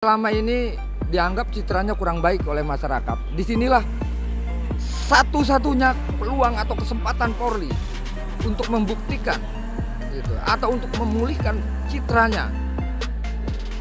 Selama ini dianggap citranya kurang baik oleh masyarakat. Disinilah satu-satunya peluang atau kesempatan Polri untuk membuktikan gitu, atau untuk memulihkan citranya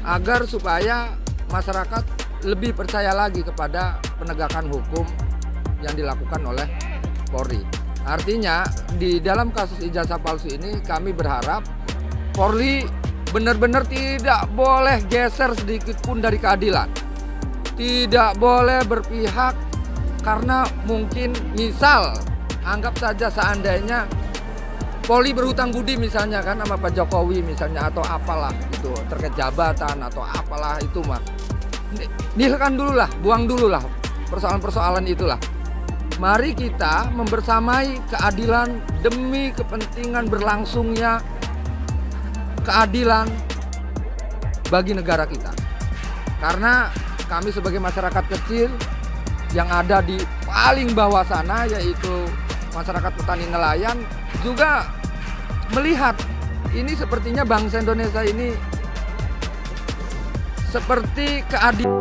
agar supaya masyarakat lebih percaya lagi kepada penegakan hukum yang dilakukan oleh Polri. Artinya di dalam kasus ijazah palsu ini kami berharap Polri benar-benar tidak boleh geser sedikit pun dari keadilan. Tidak boleh berpihak karena mungkin misal anggap saja seandainya Polri berhutang budi misalnya kan sama Pak Jokowi misalnya atau apalah itu terkait jabatan atau apalah itu mah. Nihilkan dulu lah, buang dulu lah persoalan-persoalan itulah. Mari kita membersamai keadilan demi kepentingan berlangsungnya keadilan bagi negara kita. Karena kami sebagai masyarakat kecil yang ada di paling bawah sana yaitu masyarakat petani nelayan juga melihat ini sepertinya bangsa Indonesia ini seperti keadilan.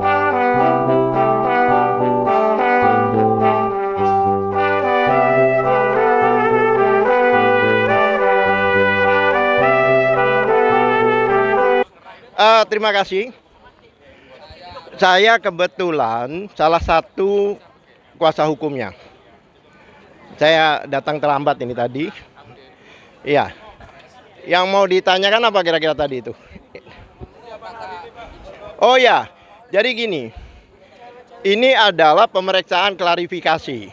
Terima kasih. Saya kebetulan salah satu kuasa hukumnya. Saya datang terlambat ini tadi. Iya. Yang mau ditanyakan apa kira-kira tadi itu? Oh ya, jadi gini. Ini adalah pemeriksaan klarifikasi.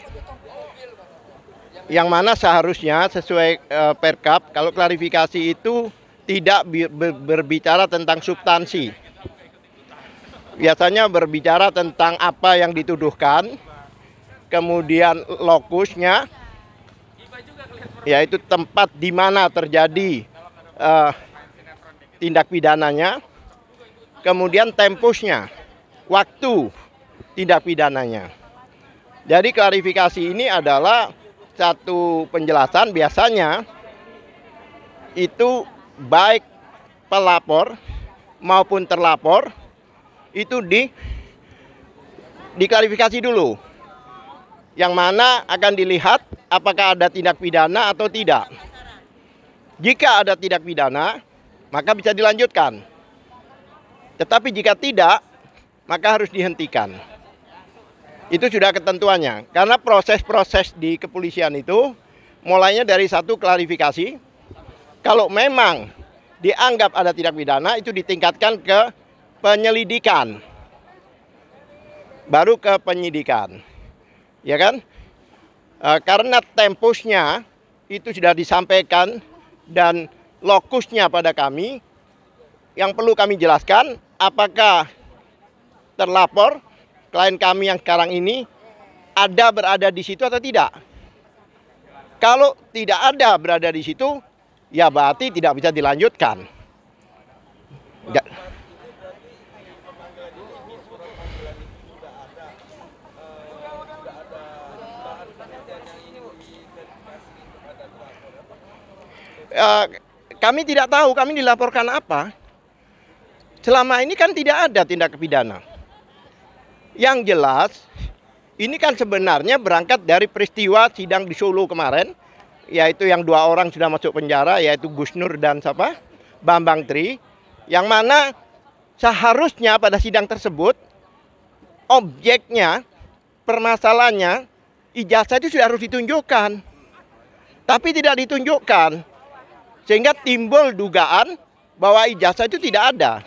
Yang mana seharusnya sesuai Perkap, kalau klarifikasi itu tidak berbicara tentang substansi. Biasanya berbicara tentang apa yang dituduhkan, kemudian lokusnya, yaitu tempat di mana terjadi tindak pidananya, kemudian tempusnya, waktu tindak pidananya. Jadi klarifikasi ini adalah satu penjelasan biasanya itu baik pelapor maupun terlapor itu diklarifikasi dulu. Yang mana akan dilihat apakah ada tindak pidana atau tidak. Jika ada tindak pidana, maka bisa dilanjutkan. Tetapi jika tidak, maka harus dihentikan. Itu sudah ketentuannya. Karena proses-proses di kepolisian itu mulainya dari satu klarifikasi. Kalau memang dianggap ada tindak pidana, itu ditingkatkan ke penyelidikan. Baru ke penyidikan. Ya kan? Karena tempusnya itu sudah disampaikan dan lokusnya pada kami, yang perlu kami jelaskan, apakah terlapor, klien kami yang sekarang ini, berada di situ atau tidak. Kalau tidak ada berada di situ, ya berarti tidak bisa dilanjutkan. Kami tidak tahu, kami dilaporkan apa. Selama ini kan tidak ada tindak pidana. Yang jelas, ini kan sebenarnya berangkat dari peristiwa sidang di Solo kemarin, yaitu yang 2 orang sudah masuk penjara, yaitu Gus Nur dan siapa? Bambang Tri, yang mana seharusnya pada sidang tersebut objeknya, permasalahannya, ijazah itu sudah harus ditunjukkan. Tapi tidak ditunjukkan. Sehingga timbul dugaan bahwa ijazah itu tidak ada.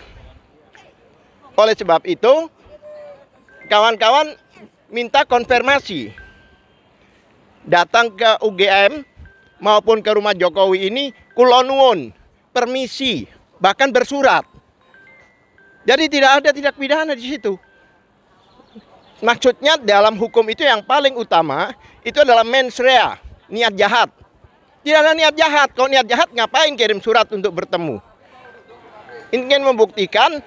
Oleh sebab itu, kawan-kawan minta konfirmasi. Datang ke UGM maupun ke rumah Jokowi ini, kula nuwun, permisi, bahkan bersurat. Jadi tidak ada tindak pidana di situ. Maksudnya dalam hukum itu yang paling utama, itu adalah mens rea, niat jahat. Tidak ada niat jahat. Kalau niat jahat ngapain kirim surat untuk bertemu? Ingin membuktikan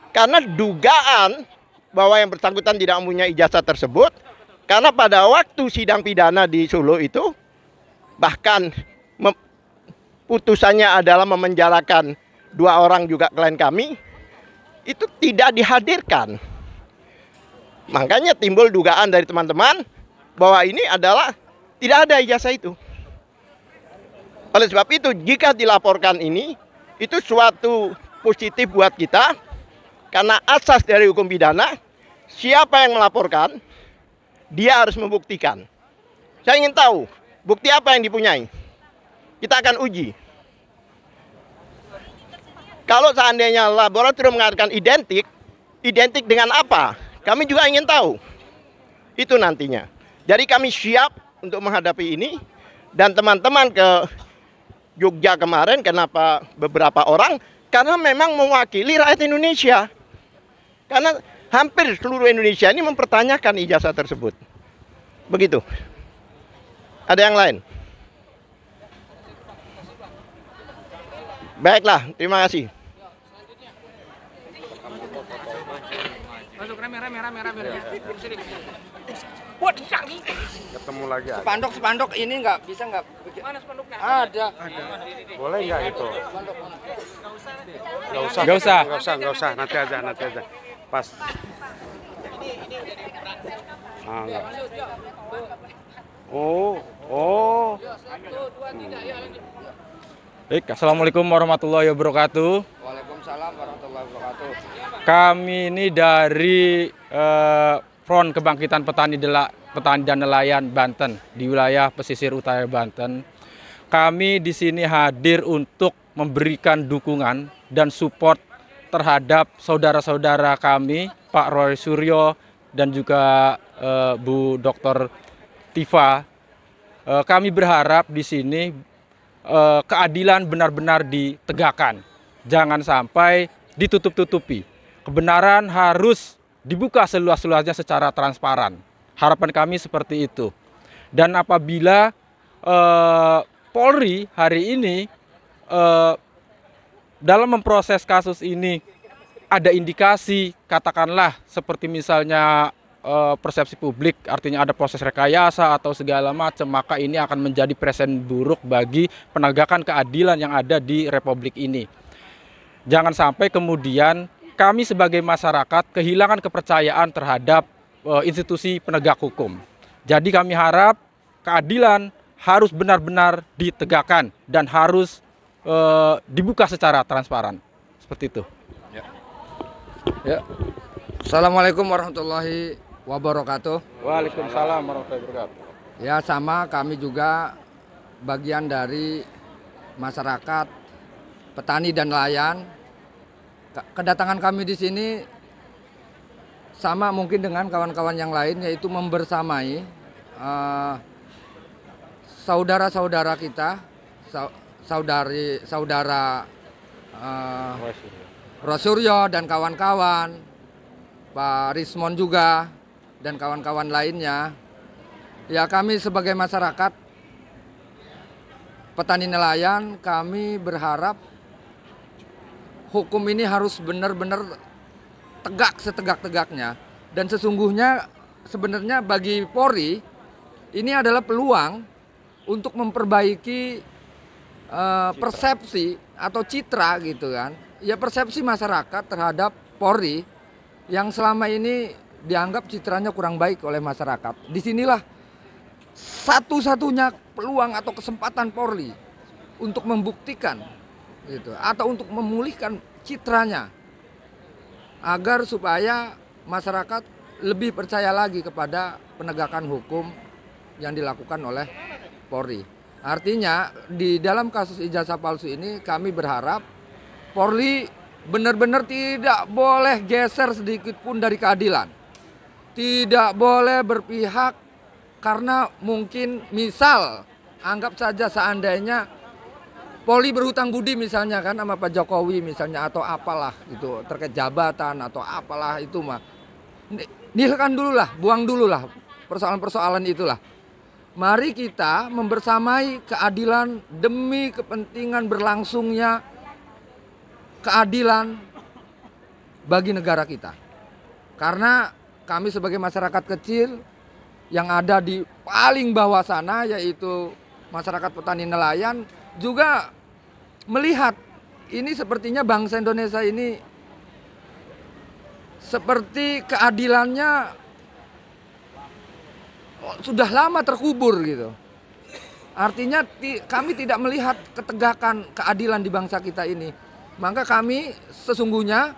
karena dugaan bahwa yang bersangkutan tidak mempunyai ijazah tersebut. Karena pada waktu sidang pidana di Solo itu, bahkan putusannya adalah memenjarakan 2 orang juga klien kami. itu tidak dihadirkan. Makanya timbul dugaan dari teman-teman bahwa ini adalah tidak ada ijazah itu. Oleh sebab itu, jika dilaporkan ini, itu suatu positif buat kita, karena asas dari hukum pidana, siapa yang melaporkan, dia harus membuktikan. Saya ingin tahu, bukti apa yang dipunyai? Kita akan uji. Kalau seandainya laboratorium mengatakan identik dengan apa? Kami juga ingin tahu. Itu nantinya. Jadi kami siap untuk menghadapi ini. Dan teman-teman ke Jogja kemarin, kenapa beberapa orang? Karena memang mewakili rakyat Indonesia. Karena hampir seluruh Indonesia ini mempertanyakan ijazah tersebut. Begitu. Ada yang lain? Baiklah, terima kasih. Masuk rame. Ketemu lagi ada. Spanduk ini nggak bisa nggak? Mana spanduknya? Ada. Boleh nggak itu? Nggak usah. Nanti aja. Pas. Ah, enggak. Oh. Baik, assalamualaikum warahmatullahi wabarakatuh. Waalaikumsalam warahmatullahi wabarakatuh. Kami ini dari Front Kebangkitan Petani dan Nelayan Banten di wilayah pesisir utara Banten. Kami di sini hadir untuk memberikan dukungan dan support terhadap saudara-saudara kami, Pak Roy Suryo dan juga Bu Dr. Tifa. Kami berharap di sini keadilan benar-benar ditegakkan. Jangan sampai ditutup-tutupi. Kebenaran harus dibuka seluas-luasnya secara transparan. Harapan kami seperti itu. Dan apabila Polri hari ini dalam memproses kasus ini ada indikasi, katakanlah seperti misalnya persepsi publik, artinya ada proses rekayasa atau segala macam, maka ini akan menjadi presiden buruk bagi penegakan keadilan yang ada di Republik ini. Jangan sampai kemudian kami sebagai masyarakat kehilangan kepercayaan terhadap institusi penegak hukum. Jadi kami harap keadilan harus benar-benar ditegakkan dan harus dibuka secara transparan. Seperti itu. Ya. Assalamualaikum warahmatullahi wabarakatuh. Waalaikumsalam warahmatullahi wabarakatuh. Ya, sama kami juga bagian dari masyarakat petani dan nelayan. Kedatangan kami di sini sama mungkin dengan kawan-kawan yang lain, yaitu membersamai saudara-saudara kita, saudara Rosuryo dan kawan-kawan, Pak Rismon juga dan kawan-kawan lainnya. Ya, kami sebagai masyarakat petani nelayan, kami berharap hukum ini harus benar-benar tegak setegak-tegaknya. Dan sesungguhnya sebenarnya bagi Polri ini adalah peluang untuk memperbaiki persepsi atau citra gitu kan. Ya, persepsi masyarakat terhadap Polri yang selama ini dianggap citranya kurang baik oleh masyarakat. Disinilah satu-satunya peluang atau kesempatan Polri untuk membuktikan gitu, atau untuk memulihkan citranya agar supaya masyarakat lebih percaya lagi kepada penegakan hukum yang dilakukan oleh Polri. Artinya di dalam kasus ijazah palsu ini kami berharap Polri benar-benar tidak boleh geser sedikit pun dari keadilan. Tidak boleh berpihak karena mungkin misal anggap saja seandainya Polri berhutang budi misalnya kan sama Pak Jokowi misalnya atau apalah gitu terkait jabatan atau apalah itu mah. Nihilkan dulu lah, buang dulu lah persoalan-persoalan itulah. Mari kita membersamai keadilan demi kepentingan berlangsungnya keadilan bagi negara kita. Karena kami sebagai masyarakat kecil yang ada di paling bawah sana, yaitu masyarakat petani nelayan, juga melihat ini sepertinya bangsa Indonesia ini seperti keadilannya sudah lama terkubur gitu. Artinya kami tidak melihat ketegakan keadilan di bangsa kita ini. Maka kami sesungguhnya,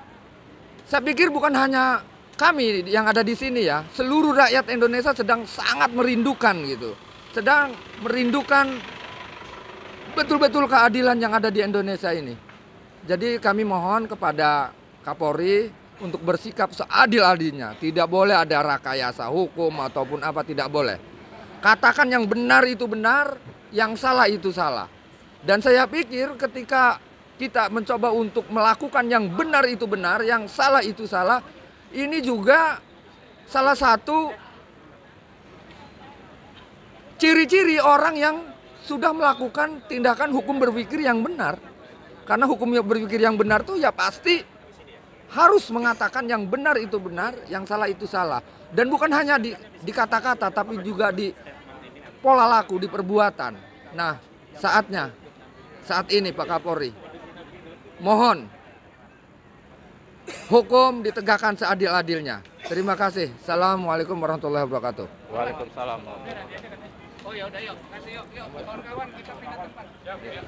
saya pikir bukan hanya kami yang ada di sini ya, seluruh rakyat Indonesia sedang sangat merindukan gitu. Sedang merindukan betul-betul keadilan yang ada di Indonesia ini. Jadi kami mohon kepada Kapolri untuk bersikap seadil-adilnya. Tidak boleh ada rekayasa hukum ataupun apa, tidak boleh. Katakan yang benar itu benar, yang salah itu salah. Dan saya pikir ketika kita mencoba untuk melakukan yang benar itu benar, yang salah itu salah, ini juga salah satu ciri-ciri orang yang sudah melakukan tindakan hukum berpikir yang benar. Karena hukum berpikir yang benar tuh ya pasti harus mengatakan yang benar itu benar, yang salah itu salah. Dan bukan hanya di kata-kata, tapi juga di pola laku, di perbuatan. Nah, saat ini Pak Kapolri, mohon hukum ditegakkan seadil-adilnya. Terima kasih. Assalamualaikum warahmatullahi wabarakatuh. Waalaikumsalam. Oh ya udah yuk, kasih yuk kawan-kawan kita pindah tempat. Oke yuk.